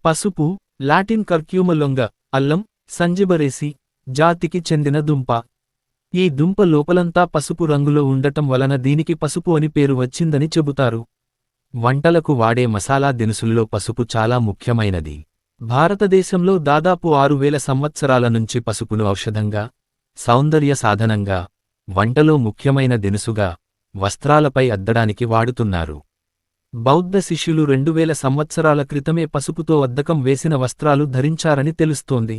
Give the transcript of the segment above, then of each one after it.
పసుపు, లాటిన్ కర్క్యూమలొంగ, అల్లం, సంజిబరేసి జాతికి చెందిన దుంప. ఈ దుంప లోపలంతా పసుపు రంగులో ఉండటం వలన దీనికి పసుపు అని పేరు వచ్చిందని చెబుతారు. వంటలకు వాడే మసాలా దినుసుల్లో పసుపు చాలా ముఖ్యమైనది. భారతదేశంలో దాదాపు 6000 సంవత్సరాల నుంచి పసుపును ఔషధంగా, సౌందర్య సాధనంగా, వంటలో ముఖ్యమైన దినుసుగా, వస్త్రాలపై అద్దడానికి వాడుతున్నారు. బౌద్ధ శిష్యులు 2000 సంవత్సరాల క్రితమే పసుపుతో అద్దకం వేసిన వస్త్రాలు ధరించారని తెలుస్తోంది.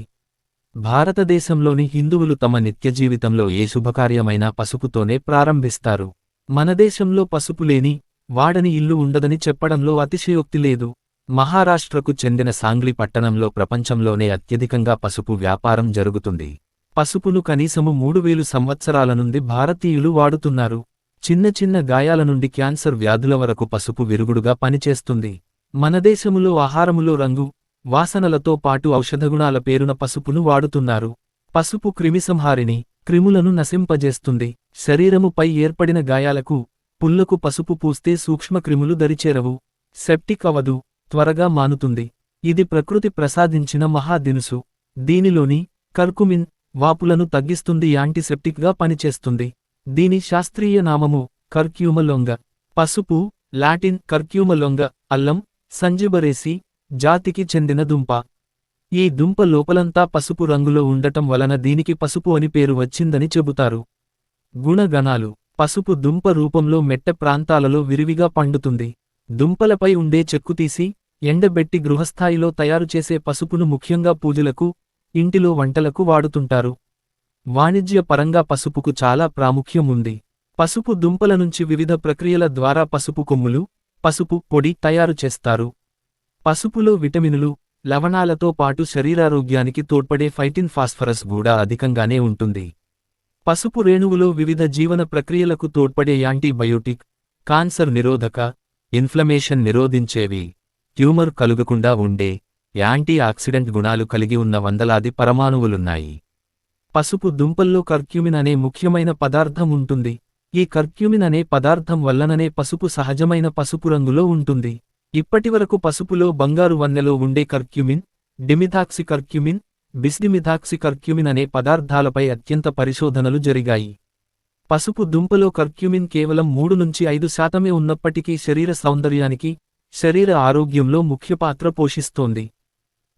భారతదేశంలోని హిందువులు తమ నిత్యజీవితంలో ఏ శుభకార్యమైనా పసుపుతోనే ప్రారంభిస్తారు. మన దేశంలో పసుపు లేని, వాడని ఇల్లు ఉండదని చెప్పడంలో అతిశయోక్తి లేదు. మహారాష్ట్రకు చెందిన సాంగ్లీ పట్టణంలో ప్రపంచంలోనే అత్యధికంగా పసుపు వ్యాపారం జరుగుతుంది. పసుపును కనీసము 3000 సంవత్సరాల నుండి భారతీయులు వాడుతున్నారు. చిన్న చిన్న గాయాల నుండి క్యాన్సర్ వ్యాధుల వరకు పసుపు విరుగుడుగా పనిచేస్తుంది. మన దేశములో ఆహారములో రంగు, వాసనలతో పాటు ఔషధగుణాల పేరున పసుపును వాడుతున్నారు. పసుపు క్రిమిసంహారిణి, క్రిములను నశింపజేస్తుంది. శరీరముపై ఏర్పడిన గాయాలకు, పుళ్లకు పసుపు పూస్తే సూక్ష్మక్రిములు దరిచేరవు. సెప్టిక్ అవదు, త్వరగా మానుతుంది. ఇది ప్రకృతి ప్రసాదించిన మహాదినుసు. దీనిలోని కర్కుమిన్ వాపులను తగ్గిస్తుంది, యాంటీసెప్టిక్గా పనిచేస్తుంది. దీని శాస్త్రీయ నామము కర్క్యూమలొంగ. పసుపు, లాటిన్ కర్క్యూమలొంగ, అల్లం, సంజిబరేసి జాతికి చెందిన దుంప. ఈ దుంప లోపలంతా పసుపు రంగులో ఉండటం వలన దీనికి పసుపు అని పేరు వచ్చిందని చెబుతారు. గుణగణాలు: పసుపు దుంప రూపంలో మెట్ట ప్రాంతాలలో విరివిగా పండుతుంది. దుంపలపై ఉండే చెక్కుతీసి, ఎండబెట్టి గృహస్థాయిలో తయారుచేసే పసుపును ముఖ్యంగా పూజలకు, ఇంటిలో వంటలకు వాడుతుంటారు. వాణిజ్య పరంగా పసుపుకు చాలా ప్రాముఖ్యం ఉంది. పసుపు దుంపల నుంచి వివిధ ప్రక్రియల ద్వారా పసుపు కొమ్ములు, పసుపు పొడి తయారు చేస్తారు. పసుపులో విటమినులు, లవణాలతో పాటు శరీరారోగ్యానికి తోడ్పడే ఫైటిన్ ఫాస్ఫరస్ కూడా అధికంగానే ఉంటుంది. పసుపు రేణువులో వివిధ జీవన ప్రక్రియలకు తోడ్పడే యాంటీబయోటిక్, కాన్సర్ నిరోధక, ఇన్ఫ్లమేషన్ నిరోధించేవి, ట్యూమర్ కలుగకుండా ఉండే యాంటీ ఆక్సిడెంట్ గుణాలు కలిగి ఉన్న వందలాది పరమాణువులున్నాయి. పసుపు దుంపల్లో కర్క్యూమిన్ అనే ముఖ్యమైన పదార్థం ఉంటుంది. ఈ కర్క్యూమిన్ అనే పదార్థం వల్లననే పసుపు సహజమైన పసుపు రంగులో ఉంటుంది. ఇప్పటివరకు పసుపులో బంగారు వన్నెలో ఉండే కర్క్యూమిన్, డిమిథాక్సి కర్క్యూమిన్, బిస్డిమిథాక్సి కర్క్యూమిన్ అనే పదార్థాలపై అత్యంత పరిశోధనలు జరిగాయి. పసుపు దుంపలో కర్క్యూమిన్ కేవలం 3-5% ఉన్నప్పటికీ శరీర సౌందర్యానికి, శరీర ఆరోగ్యంలో ముఖ్య పాత్ర పోషిస్తోంది.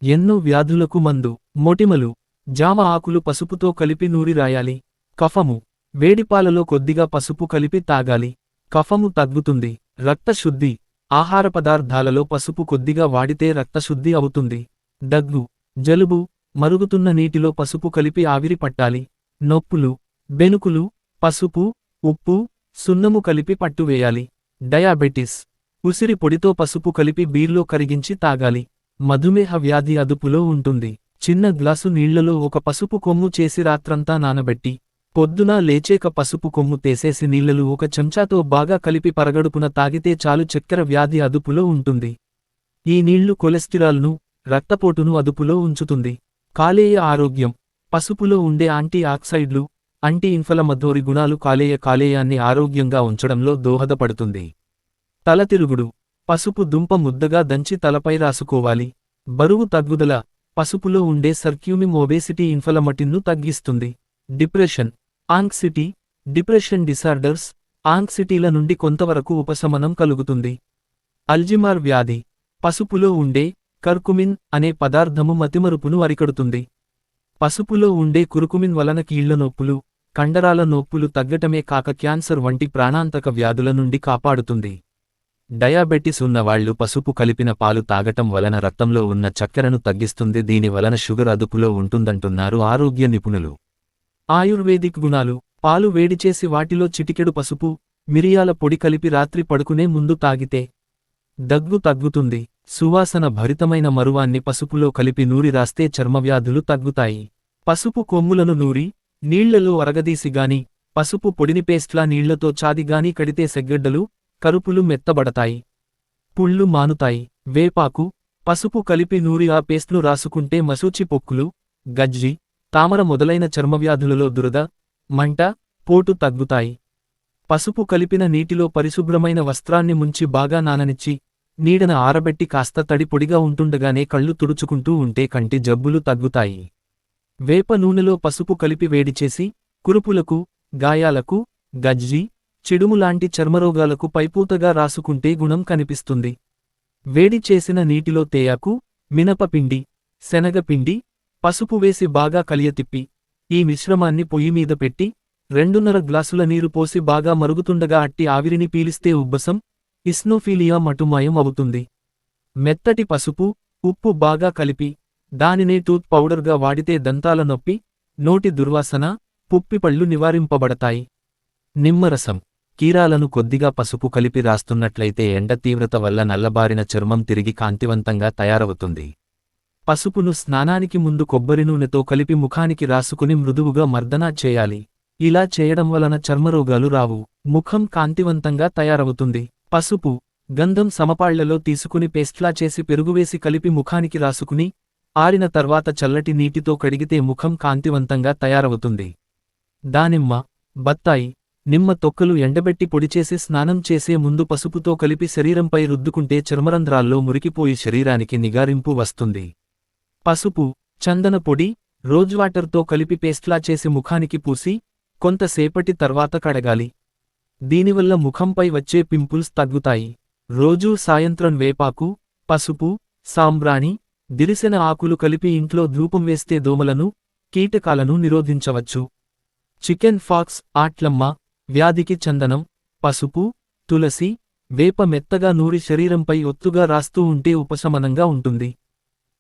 ఎన్నో వ్యాధులకు మందు. మొటిమలు: జామ ఆకులు పసుపుతో కలిపి నూరి రాయాలి. కఫము: వేడిపాలలో కొద్దిగా పసుపు కలిపి తాగాలి. కఫము తగ్గుతుంది. రక్తశుద్ధి: ఆహార పదార్థాలలో పసుపు కొద్దిగా వాడితే రక్తశుద్ధి అవుతుంది. దగ్గు, జలుబు: మరుగుతున్న నీటిలో పసుపు కలిపి ఆవిరి పట్టాలి. నొప్పులు, బెణుకులు: పసుపు, ఉప్పు, సున్నము కలిపి పట్టువేయాలి. డయాబెటిస్: ఉసిరి పొడితో పసుపు కలిపి బీర్లో కరిగించి తాగాలి. మధుమేహ వ్యాధి అదుపులో ఉంటుంది. చిన్న గ్లాసు నీళ్లలో ఒక పసుపు కొమ్ము చేసి రాత్రంతా నానబెట్టి, పొద్దున లేచేక పసుపు కొమ్ము తీసేసి నీళ్లలో 1 చెంచాతో బాగా కలిపి పరగడుపున తాగితే చాలు, చక్కెర వ్యాధి అదుపులో ఉంటుంది. ఈ నీళ్లు కొలెస్టిరాల్ను, రక్తపోటును అదుపులో ఉంచుతుంది. కాలేయ ఆరోగ్యం: పసుపులో ఉండే యాంటీ ఆక్సైడ్లు, యాంటీ ఇన్ఫ్లమటరీ గుణాలు కాలేయాన్ని ఆరోగ్యంగా ఉంచడంలో దోహదపడుతుంది. తలతిరుగుడు: పసుపు దుంప ముద్దగా దంచి తలపై రాసుకోవాలి. బరువు తగ్గుదల: పసుపులో ఉండే కర్క్యూమిన్ ఒబేసిటీ ఇన్ఫ్లమేషన్ను తగ్గిస్తుంది. డిప్రెషన్, యాంగ్జైటీ, డిప్రెషన్ డిసార్డర్స్, యాంగ్జైటీల నుండి కొంతవరకు ఉపశమనం కలుగుతుంది. అల్జీమర్ వ్యాధి: పసుపులో ఉండే కర్కుమిన్ అనే పదార్థము మతిమరుపును అరికడుతుంది. పసుపులో ఉండే కుర్కుమిన్ వలన కీళ్ల నొప్పులు, కండరాల నొప్పులు తగ్గటమే కాక క్యాన్సర్ వంటి ప్రాణాంతక వ్యాధుల నుండి కాపాడుతుంది. డయాబెటిస్ ఉన్నవాళ్లు పసుపు కలిపిన పాలు తాగటం వలన రక్తంలో ఉన్న చక్కెరను తగ్గిస్తుంది. దీని వలన షుగర్ అదుపులో ఉంటుందంటున్నారు ఆరోగ్య నిపుణులు. ఆయుర్వేదిక్ గుణాలు: పాలు వేడిచేసి వాటిలో చిటికెడు పసుపు, మిరియాల పొడి కలిపి రాత్రి పడుకునే ముందు తాగితే దగ్గు తగ్గుతుంది. సువాసన భరితమైన మరువాన్ని పసుపులో కలిపి నూరి రాస్తే చర్మవ్యాధులు తగ్గుతాయి. పసుపు కొమ్ములను నూరి, నీళ్లలో అరగదీసిగాని, పసుపు పొడిని పేస్ట్లా నీళ్లతో చాదిగాని కడితే సెగ్గడ్డలు, కరుపులు మెత్తబడతాయి. పుళ్ళు మానుతాయి. వేపాకు, పసుపు కలిపి నూరి ఆ పేస్ట్ను రాసుకుంటే మశూచి పొక్కులు, గజ్జి, తామర మొదలైన చర్మవ్యాధులలో దురద, మంట, పోటు తగ్గుతాయి. పసుపు కలిపిన నీటిలో పరిశుభ్రమైన వస్త్రాన్ని ముంచి బాగా నాననిచ్చి, నీడన ఆరబెట్టి కాస్త తడి పొడిగా ఉంటుండగానే కళ్ళు తుడుచుకుంటూ ఉంటే కంటి జబ్బులు తగ్గుతాయి. వేప నూనెలో పసుపు కలిపి వేడిచేసి కురుపులకు, గాయాలకు, గజ్జి, చిడుములాంటి చర్మరోగాలకు పైపూతగా రాసుకుంటే గుణం కనిపిస్తుంది. వేడి చేసిన నీటిలో తేయాకు, మినపపిండి, శనగపిండి, పసుపు వేసి బాగా కలియతిప్పి ఈ మిశ్రమాన్ని పొయ్యిమీద పెట్టి 2.5 గ్లాసుల నీరు పోసి బాగా మరుగుతుండగా అట్టి ఆవిరిని పీలిస్తే ఉబ్బసం, ఇస్నోఫీలియా మటుమాయం అవుతుంది. మెత్తటి పసుపు, ఉప్పు బాగా కలిపి దానినే టూత్ పౌడర్గా వాడితే దంతాల నొప్పి, నోటి దుర్వాసన, పుప్పిపళ్ళు నివారింపబడతాయి. నిమ్మరసం, కీరాలను కొద్దిగా పసుపు కలిపి రాస్తున్నట్లయితే ఎండ తీవ్రత వల్ల నల్లబారిన చర్మం తిరిగి కాంతివంతంగా తయారవుతుంది. పసుపును స్నానానికి ముందు కొబ్బరి నూనెతో కలిపి ముఖానికి రాసుకుని మృదువుగా మర్దనా చేయాలి. ఇలా చేయడం వలన చర్మరోగాలు రావు, ముఖం కాంతివంతంగా తయారవుతుంది. పసుపు, గంధం సమపాళ్లలో తీసుకుని పేస్ట్లా చేసి పెరుగువేసి కలిపి ముఖానికి రాసుకుని ఆరిన తర్వాత చల్లటి నీటితో కడిగితే ముఖం కాంతివంతంగా తయారవుతుంది. దానిమ్మ, బత్తాయి, నిమ్మ తొక్కలు ఎండబెట్టి పొడిచేసి స్నానం చేసే ముందు పసుపుతో కలిపి శరీరంపై రుద్దుకుంటే చర్మరంధ్రాల్లో మురికిపోయి శరీరానికి నిగారింపు వస్తుంది. పసుపు, చందన పొడి, రోజ్వాటర్తో కలిపి పేస్ట్లా చేసి ముఖానికి పూసి కొంతసేపటి తర్వాత కడగాలి. దీనివల్ల ముఖంపై వచ్చే పింపుల్స్ తగ్గుతాయి. రోజూ సాయంత్రం వేపాకు, పసుపు, సాంబ్రాణి, దిరిసెన ఆకులు కలిపి ఇంట్లో ధూపం వేస్తే దోమలను, కీటకాలను నిరోధించవచ్చు. చికెన్ ఫాక్స్ ఆట్లమ్మ వ్యాధికి చందనం, పసుపు, తులసి, వేప మెత్తగా నూరి శరీరంపై ఒత్తుగా రాస్తూ ఉంటే ఉపశమనంగా ఉంటుంది.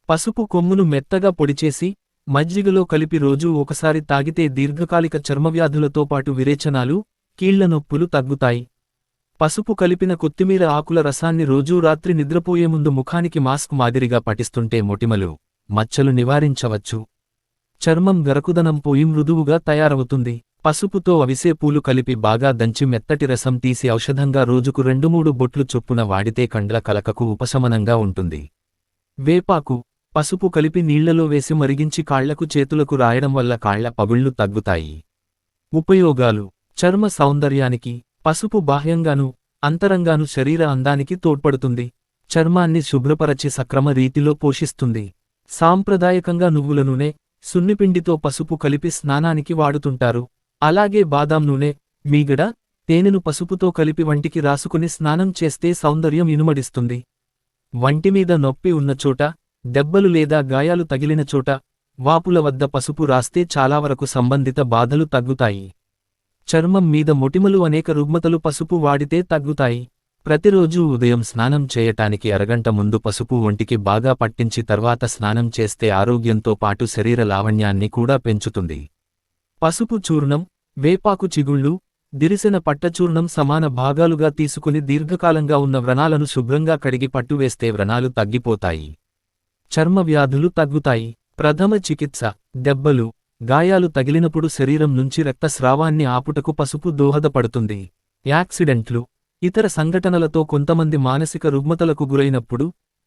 పసుపు కొమ్మును మెత్తగా పొడిచేసి మజ్జిగలో కలిపి రోజూ ఒకసారి తాగితే దీర్ఘకాలిక చర్మవ్యాధులతో పాటు విరేచనాలు, కీళ్ల నొప్పులు తగ్గుతాయి. పసుపు కలిపిన కొత్తిమీర ఆకుల రసాన్ని రోజూ రాత్రి నిద్రపోయే ముందు ముఖానికి మాస్క్ మాదిరిగా పటిస్తుంటే మొటిమలు, మచ్చలు నివారించవచ్చు. చర్మం గరకుదనం పోయి మృదువుగా తయారవుతుంది. పసుపుతో అవిసే పూలు కలిపి బాగా దంచి మెత్తటి రసం తీసి ఔషధంగా రోజుకు 2-3 బొట్లు చొప్పున వాడితే కండ్ల కలకకు ఉపశమనంగా ఉంటుంది. వేపాకు, పసుపు కలిపి నీళ్లలో వేసి మరిగించి కాళ్లకు చేతులకు రాయడం వల్ల కాళ్ల పగుళ్లు తగ్గుతాయి. ఉపయోగాలు: చర్మ సౌందర్యానికి పసుపు బాహ్యంగానూ, అంతరంగానూ శరీర అందానికి తోడ్పడుతుంది. చర్మాన్ని శుభ్రపరచి సక్రమ రీతిలో పోషిస్తుంది. సాంప్రదాయకంగా నువ్వుల నూనె, సున్నిపిండితో పసుపు కలిపి స్నానానికి వాడుతుంటారు. అలాగే బాదాం నూనె, మీగడ, తేనెను పసుపుతో కలిపి వంటికి రాసుకుని స్నానం చేస్తే సౌందర్యం ఇనుమడిస్తుంది. వంటిమీద నొప్పి ఉన్నచోట, దెబ్బలు లేదా గాయాలు తగిలిన చోట, వాపుల వద్ద పసుపు రాస్తే చాలా వరకు సంబంధిత బాధలు తగ్గుతాయి. చర్మం మీద మొటిమలు, అనేక రుగ్మతలు పసుపు వాడితే తగ్గుతాయి. ప్రతిరోజూ ఉదయం స్నానం చేయటానికి అరగంట ముందు పసుపు ఒంటికి బాగా పట్టించి తర్వాత స్నానం చేస్తే ఆరోగ్యంతో పాటు శరీర లావణ్యాన్ని కూడా పెంచుతుంది. పసుపు చూర్ణం, వేపాకు చిగుళ్ళు, దిరిసెన పట్టచూర్ణం సమాన భాగాలుగా తీసుకుని దీర్ఘకాలంగా ఉన్న వ్రణాలను శుభ్రంగా కడిగి పట్టువేస్తే వ్రణాలు తగ్గిపోతాయి. చర్మ వ్యాధులు తగ్గుతాయి. ప్రథమ చికిత్స: దెబ్బలు, గాయాలు తగిలినప్పుడు శరీరం నుంచి రక్తస్రావాన్ని ఆపుటకు పసుపు దోహదపడుతుంది. యాక్సిడెంట్లు, ఇతర సంఘటనలతో కొంతమంది మానసిక రుగ్మతలకు గురైనప్పుడు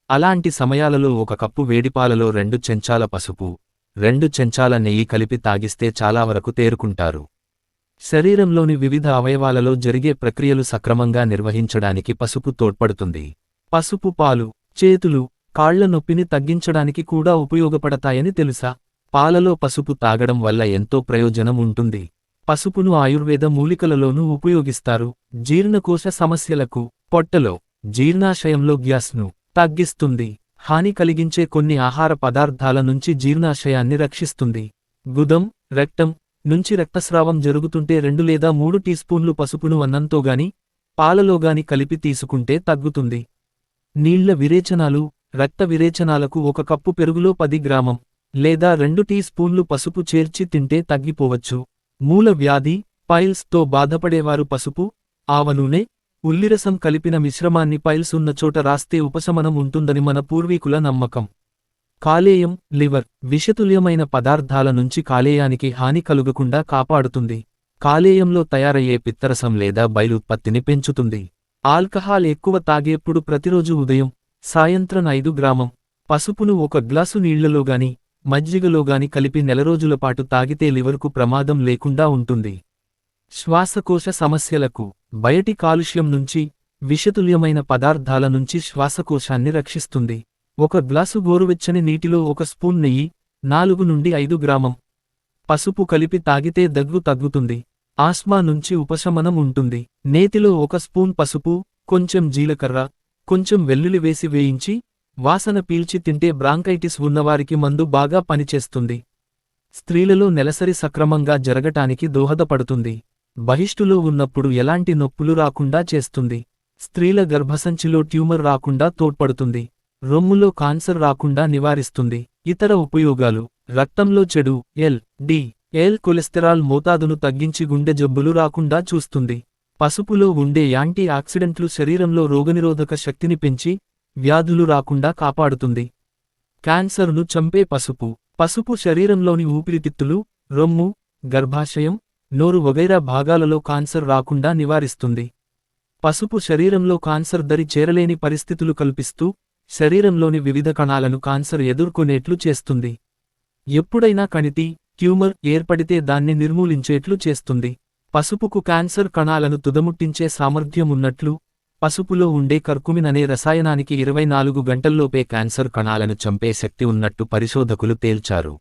అలాంటి సమయాలలో 1 కప్పు వేడిపాలలో 2 చెంచాల పసుపు, 2 చెంచాల నెయ్యి కలిపి తాగిస్తే చాలా వరకు తేరుకుంటారు. శరీరంలోని వివిధ అవయవాలలో జరిగే ప్రక్రియలు సక్రమంగా నిర్వహించడానికి పసుపు తోడ్పడుతుంది. పసుపు పాలు, చేతులు, కాళ్ల నొప్పిని తగ్గించడానికి కూడా ఉపయోగపడతాయని తెలుసా? పాలలో పసుపు తాగడం వల్ల ఎంతో ప్రయోజనం ఉంటుంది. పసుపును ఆయుర్వేద మూలికలలోనూ ఉపయోగిస్తారు. జీర్ణకోశ సమస్యలకు, పొట్టలో, జీర్ణాశయంలో గ్యాస్ను తగ్గిస్తుంది. హాని కలిగించే కొన్ని ఆహార పదార్థాల నుంచి జీర్ణాశయాన్ని రక్షిస్తుంది. గుదం, రెక్టం నుంచి రక్తస్రావం జరుగుతుంటే 2 లేదా 3 టీస్పూన్లు పసుపును అన్నంతోగాని, పాలలోగాని కలిపి తీసుకుంటే తగ్గుతుంది. నీళ్ల విరేచనాలు, రక్త విరేచనాలకు 1 కప్పు పెరుగులో 10 గ్రామం లేదా 2 టీ స్పూన్లు పసుపు చేర్చి తింటే తగ్గిపోవచ్చు. మూల వ్యాధి, పైల్స్ తో బాధపడేవారు పసుపు, ఆవ నూనె, ఉల్లిరసం కలిపిన మిశ్రమాన్ని పైల్స్ ఉన్న చోట రాస్తే ఉపశమనం ఉంటుందని మన పూర్వీకుల నమ్మకం. కాలేయం, లివర్, విషతుల్యమైన పదార్థాల నుంచి కాలేయానికి హాని కలుగకుండా కాపాడుతుంది. కాలేయంలో తయారయ్యే పిత్తరసం లేదా బైల్ ఉత్పత్తిని పెంచుతుంది. ఆల్కహాల్ ఎక్కువ తాగేప్పుడు ప్రతిరోజు ఉదయం, సాయంత్రం 5 గ్రామం పసుపును 1 గ్లాసు నీళ్లలోగాని, మజ్జిగలోగాని కలిపి 4 రోజులపాటు తాగితే లివర్కు ప్రమాదం లేకుండా ఉంటుంది. శ్వాసకోశ సమస్యలకు, బయటి కాలుష్యం నుంచి, విషతుల్యమైన పదార్థాల నుంచి శ్వాసకోశాన్ని రక్షిస్తుంది. ఒక గ్లాసు గోరువెచ్చని నీటిలో 1 స్పూన్ నెయ్యి, 4 నుండి 5 గ్రామం పసుపు కలిపి తాగితే దగ్గు తగ్గుతుంది. ఆస్మా నుంచి ఉపశమనం ఉంటుంది. నేతిలో 1 స్పూన్ పసుపు, కొంచెం జీలకర్ర, కొంచెం వెల్లుల్లి వేసి వేయించి వాసన పీల్చి తింటే బ్రాంకైటిస్ ఉన్నవారికి మందు బాగా పనిచేస్తుంది. స్త్రీలలో నెలసరి సక్రమంగా జరగటానికి దోహదపడుతుంది. బహిష్టులో ఉన్నప్పుడు ఎలాంటి నొప్పులు రాకుండా చేస్తుంది. స్త్రీల గర్భసంచిలో ట్యూమర్ రాకుండా తోడ్పడుతుంది. రొమ్ములో కాన్సర్ రాకుండా నివారిస్తుంది. ఇతర ఉపయోగాలు: రక్తంలో చెడు ఎల్ కొలెస్టెరాల్ మోతాదును తగ్గించి గుండె జబ్బులు రాకుండా చూస్తుంది. పసుపులో ఉండే యాంటీ ఆక్సిడెంట్లు శరీరంలో రోగనిరోధక శక్తిని పెంచి వ్యాధులు రాకుండా కాపాడుతుంది. క్యాన్సర్ను చంపే పసుపు శరీరంలోని ఊపిరితిత్తులు, రొమ్ము, గర్భాశయం, నోరు వగైరా భాగాలలో కాన్సర్ రాకుండా నివారిస్తుంది. పసుపు శరీరంలో కాన్సర్ దరి చేరలేని పరిస్థితులు కల్పిస్తూ శరీరంలోని వివిధ కణాలను కాన్సర్ ఎదుర్కొనేట్లు చేస్తుంది. ఎప్పుడైనా కణితి, ట్యూమర్ ఏర్పడితే దాన్ని నిర్మూలించేట్లు చేస్తుంది. పసుపుకు క్యాన్సర్ కణాలను తుదముట్టించే సామర్థ్యం ఉన్నట్లు, పసుపులో ఉండే కర్కుమిన్ అనే రసాయనానికి 24 గంటల్లోపే క్యాన్సర్ కణాలను చంపే శక్తి ఉన్నట్టు పరిశోధకులు తేల్చారు.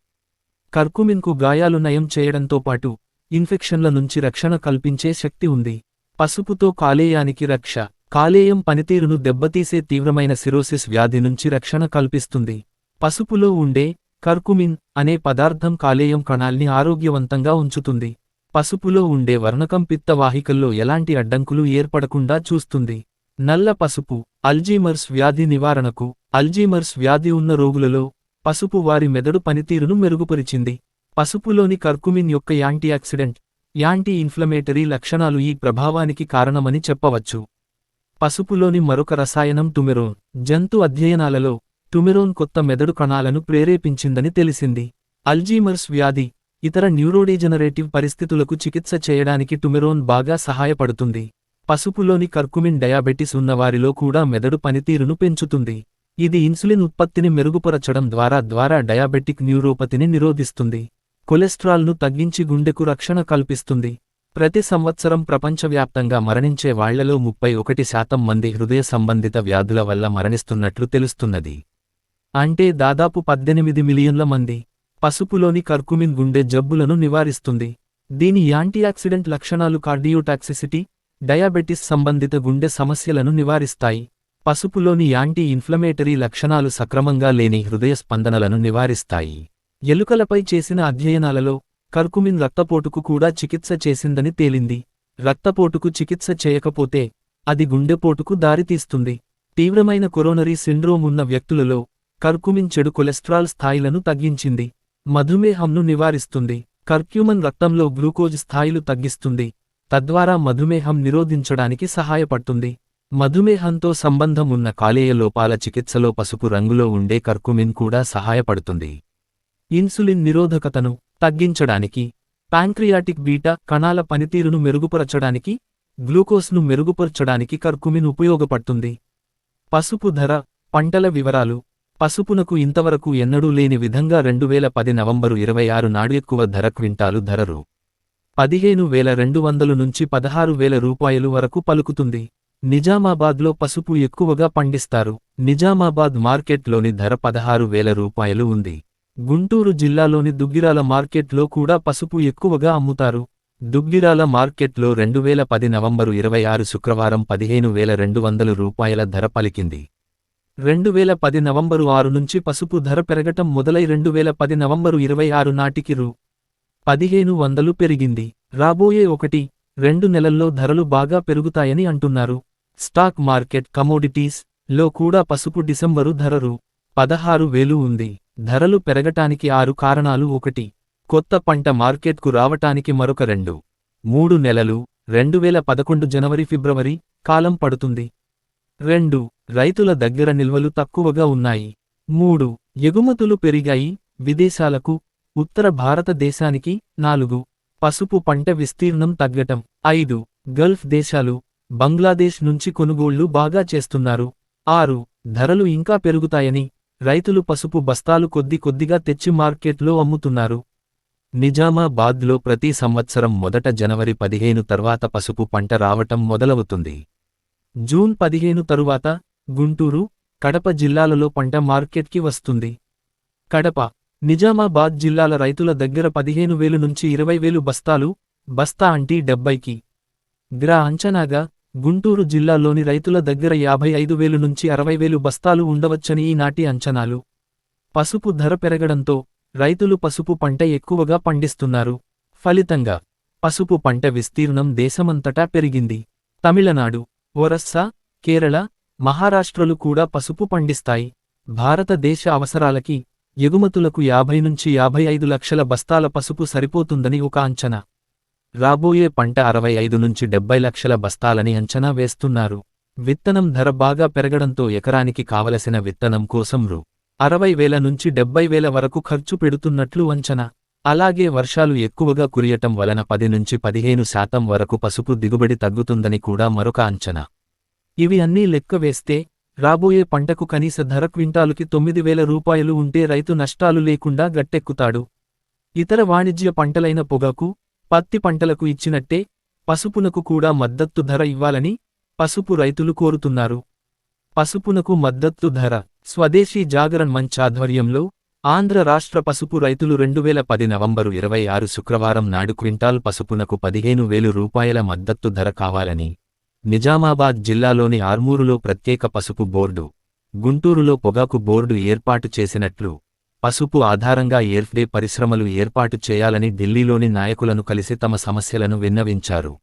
కర్కుమిన్కు గాయాలు నయం చేయడంతో పాటు ఇన్ఫెక్షన్ల నుంచి రక్షణ కల్పించే శక్తి ఉంది. పసుపుతో కాలేయానికి రక్ష. కాలేయం పనితీరును దెబ్బతీసే తీవ్రమైన సిరోసిస్ వ్యాధి నుంచి రక్షణ కల్పిస్తుంది. పసుపులో ఉండే కర్కుమిన్ అనే పదార్థం కాలేయం కణాల్ని ఆరోగ్యవంతంగా ఉంచుతుంది. పసుపులో ఉండే వర్ణకం పిత్త వాహికల్లో ఎలాంటి అడ్డంకులు ఏర్పడకుండా చూస్తుంది. నల్ల పసుపు అల్జీమర్స్ వ్యాధి నివారణకు. అల్జీమర్స్ వ్యాధి ఉన్న రోగులలో పసుపు వారి మెదడు పనితీరును మెరుగుపరిచింది. పసుపులోని కర్కుమిన్ యొక్క యాంటీఆక్సిడెంట్, యాంటీ ఇన్ఫ్లమేటరీ లక్షణాలు ఈ ప్రభావానికి కారణమని చెప్పవచ్చు. పసుపులోని మరొక రసాయనం టుమెరోన్. జంతు అధ్యయనాలలో టుమెరోన్ కొత్త మెదడు కణాలను ప్రేరేపించిందని తెలిసింది. అల్జీమర్స్ వ్యాధి, ఇతర న్యూరోడీజనరేటివ్ పరిస్థితులకు చికిత్స చేయడానికి టుమెరోన్ బాగా సహాయపడుతుంది. పసుపులోని కర్కుమిన్ డయాబెటిస్ ఉన్నవారిలో కూడా మెదడు పనితీరును పెంచుతుంది. ఇది ఇన్సులిన్ ఉత్పత్తిని మెరుగుపరచడం ద్వారా డయాబెటిక్ న్యూరోపతిని నిరోధిస్తుంది. కొలెస్ట్రాల్ను తగ్గించి గుండెకు రక్షణ కల్పిస్తుంది. ప్రతి సంవత్సరం ప్రపంచవ్యాప్తంగా మరణించే వాళ్లలో 31% మంది హృదయ సంబంధిత వ్యాధుల వల్ల మరణిస్తున్నట్లు తెలుస్తున్నది. అంటే దాదాపు 18 మిలియన్ల మంది. పసుపులోని కర్కుమిన్ గుండె జబ్బులను నివారిస్తుంది. దీని యాంటీఆక్సిడెంట్ లక్షణాలు కార్డియోటాక్సిసిటీ, డయాబెటిస్ సంబంధిత గుండె సమస్యలను నివారిస్తాయి. పసుపులోని యాంటీ ఇన్ఫ్లమేటరీ లక్షణాలు సక్రమంగా లేని హృదయ స్పందనలను నివారిస్తాయి. ఎలుకలపై చేసిన అధ్యయనాలలో కర్కుమిన్ రక్తపోటుకు కూడా చికిత్స చేసిందని తేలింది. రక్తపోటుకు చికిత్స చేయకపోతే అది గుండెపోటుకు దారితీస్తుంది. తీవ్రమైన కొరోనరీ సిండ్రోమ్ ఉన్న వ్యక్తులలో కర్కుమిన్ చెడు కొలెస్ట్రాల్ స్థాయిలను తగ్గించింది. మధుమేహంను నివారిస్తుంది. కర్క్యూమన్ రక్తంలో గ్లూకోజ్ స్థాయిలు తగ్గిస్తుంది. తద్వారా మధుమేహం నిరోధించడానికి సహాయపడుతుంది. మధుమేహంతో సంబంధం ఉన్న కాలేయ లోపాల చికిత్సలో పసుపు రంగులో ఉండే కర్కుమిన్ కూడా సహాయపడుతుంది. ఇన్సులిన్ నిరోధకతను తగ్గించడానికి, ప్యాంక్రియాటిక్ బీటా కణాల పనితీరును మెరుగుపరచడానికి, గ్లూకోజ్ను మెరుగుపరచడానికి కర్కుమిన్ ఉపయోగపడుతుంది. పసుపు ధర, పంటల వివరాలు. పసుపునకు ఇంతవరకు ఎన్నడూ లేని విధంగా 2010 నవంబరు 26 నాడు ఎక్కువ ధర క్వింటాలు ధర రూ. 15,200 నుంచి 16,000 రూపాయలు వరకు పలుకుతుంది. నిజామాబాద్లో పసుపు ఎక్కువగా పండిస్తారు. నిజామాబాద్ మార్కెట్లోని ధర 16,000 రూపాయలు ఉంది. గుంటూరు జిల్లాలోని దుగ్గిరాల మార్కెట్లో కూడా పసుపు ఎక్కువగా అమ్ముతారు. దుగ్గిరాల మార్కెట్లో 2010 నవంబరు 26 శుక్రవారం 15,200 రూపాయల ధర పలికింది. 2010 నవంబరు 6 నుంచి పసుపు ధర పెరగటం మొదలై 2010 నవంబరు 26 నాటికి రూ. 1,500 పెరిగింది. రాబోయే 1-2 నెలల్లో ధరలు బాగా పెరుగుతాయని అంటున్నారు. స్టాక్ మార్కెట్ కమోడిటీస్ లో కూడా పసుపు డిసెంబరు ధర రూ. 16,000 ఉంది. ధరలు పెరగటానికి 6 కారణాలు. 1. కొత్త పంట మార్కెట్కు రావటానికి మరొక 2-3 నెలలు 2011 జనవరి-ఫిబ్రవరి కాలం పడుతుంది. 2. రైతుల దగ్గర నిల్వలు తక్కువగా ఉన్నాయి. 3. ఎగుమతులు పెరిగాయి విదేశాలకు, ఉత్తర భారతదేశానికి. 4. పసుపు పంట విస్తీర్ణం తగ్గటం. 5. గల్ఫ్ దేశాలు, బంగ్లాదేశ్ నుంచి కొనుగోళ్లు బాగా చేస్తున్నారు. 6. ధరలు ఇంకా పెరుగుతాయని రైతులు పసుపు బస్తాలు కొద్దిగా తెచ్చి మార్కెట్లో అమ్ముతున్నారు. నిజామాబాద్లో ప్రతి సంవత్సరం మొదట జనవరి 15 తర్వాత పసుపు పంట రావటం మొదలవుతుంది. జూన్ 15 తరువాత గుంటూరు, కడప జిల్లాలలో పంట మార్కెట్కి వస్తుంది. కడప, నిజామాబాద్ జిల్లాల రైతుల దగ్గర 15,000 నుంచి 20,000 బస్తాలు, బస్తా అంటే 70కి. గ్రా అంచనాగా గుంటూరు జిల్లాలోని రైతుల దగ్గర 55,000 నుంచి 60,000 బస్తాలు ఉండవచ్చని ఈనాటి అంచనాలు. పసుపు ధర పెరగడంతో రైతులు పసుపు పంట ఎక్కువగా పండిస్తున్నారు. ఫలితంగా పసుపు పంట విస్తీర్ణం దేశమంతటా పెరిగింది. తమిళనాడు, ఒరస్సా, కేరళ, మహారాష్ట్రలు కూడా పసుపు పండిస్తాయి. భారతదేశ అవసరాలకి, ఎగుమతులకు 50 నుంచి 55 లక్షల బస్తాల పసుపు సరిపోతుందని ఒక అంచనా. రాబోయే పంట 65 నుంచి 70 లక్షల బస్తాలని అంచనా వేస్తున్నారు. విత్తనం ధర బాగా పెరగడంతో ఎకరానికి కావలసిన విత్తనం కోసం రూ. 60,000 నుంచి 70,000 వరకు ఖర్చు పెడుతున్నట్లు అంచనా. అలాగే వర్షాలు ఎక్కువగా కురియటం వలన 10 నుంచి 15% వరకు పసుపు దిగుబడి తగ్గుతుందని కూడా మరొక అంచనా. ఇవి అన్నీ లెక్క వేస్తే రాబోయే పంటకు కనీస ధర క్వింటాలుకి 9,000 రూపాయలు ఉంటే రైతు నష్టాలు లేకుండా గట్టెక్కుతాడు. ఇతర వాణిజ్య పంటలైన పొగాకు, పత్తి పంటలకు ఇచ్చినట్టే పసుపునకు కూడా మద్దతు ధర ఇవ్వాలని పసుపు రైతులు కోరుతున్నారు. పసుపునకు మద్దతు ధర. స్వదేశీ జాగరణ్ మంచ్ ఆధ్వర్యంలో ఆంధ్ర రాష్ట్ర పసుపు రైతులు 2010 నవంబరు 26 శుక్రవారం నాడు క్వింటాల్ పసుపునకు 15,000 రూపాయల మద్దతు ధర కావాలని, నిజామాబాద్ జిల్లాలోని ఆర్మూరులో ప్రత్యేక పసుపు బోర్డు, గుంటూరులో పొగాకు బోర్డు ఏర్పాటు చేసినట్లు, పసుపు ఆధారంగా ఎఫ్డే పరిశ్రమలు ఏర్పాటు చేయాలని ఢిల్లీలోని నాయకులను కలిసి తమ సమస్యలను విన్నవించారు.